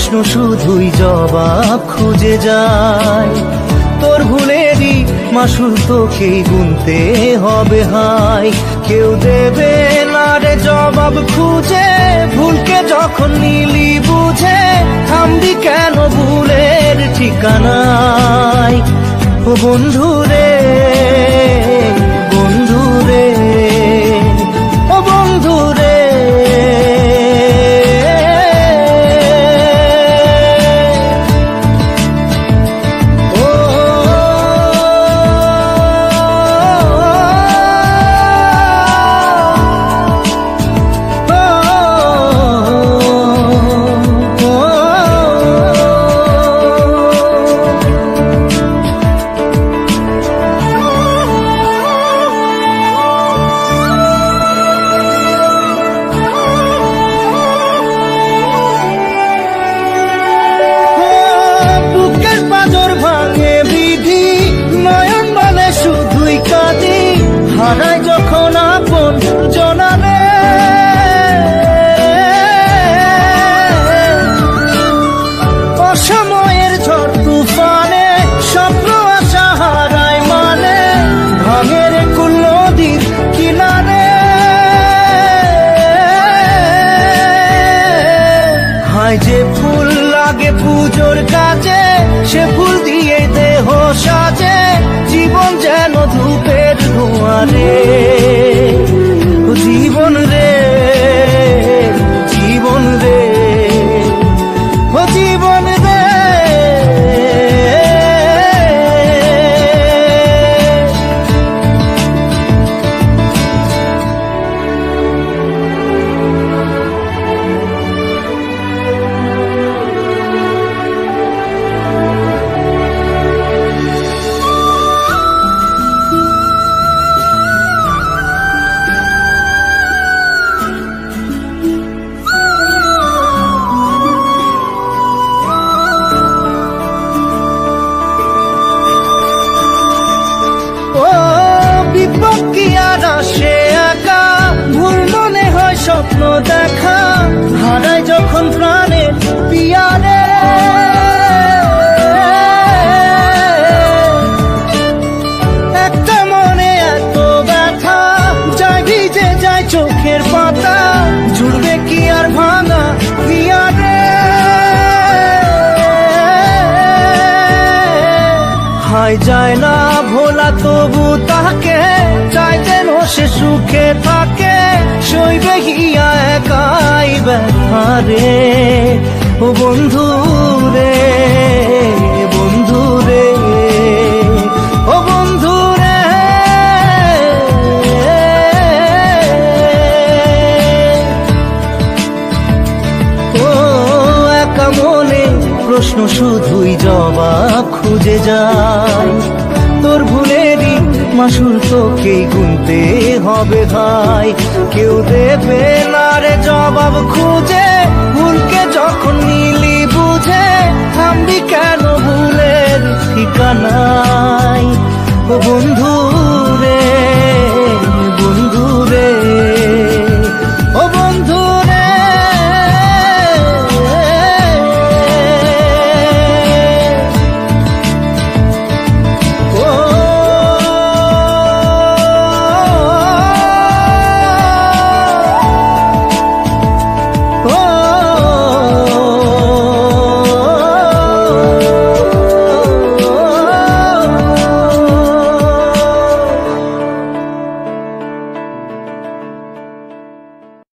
প্রশ্ন শুধুই জবাব খুঁজে যায়। তোর ভুলেরই মাসুল তোকেই গুনতে হবে হায়। কেউ দেবে না রে জবাব খুঁজে, ভুলকে যখন নিলি বুঝে থামবি কেন ভুলের ঠিকানায়। ও বন্ধু রে, বন্ধু রে, ও বন্ধু রে। হারাই যখন আপন জনারে, অসময়ের ঝড় তুফানে স্বপ্ন আশা হারায় মানে, ভাঙের কুল নদীর কিনারে। হায় যে ফুল লাগে পুজোর কাজে, সে ফুল দিয়ে দেহ সাজে, জীবন যেন ধূপের ধোঁয়ারে। ও জীবন রে, জীবন রে, ও জীবন রে। স্বপ্ন দেখা হারাই যখন প্রাণের পিয়ারে, একটা মনে এত ব্যথা যায় ভিজে যায় চোখের পাতা, জুড়বে কি আর ভাঙা পিয়ারে। হায় যায় না ভোলা তবু তাকে চাই যেন সে সুখে থাকে, সইবে হিয়া একাই ব্যথারে। ও বন্ধু রে, বন্ধু রে, ও বন্ধু রে। ও একা মনে প্রশ্ন শুধুই জবাব খুঁজে যায়। তোর ভুলেরই মাসুল তোকেই গুনতে হবে ভাই। কেউ দেবে না রে জবাব খুঁজে, ভুলকে যখন নিলি বুঝে থামবি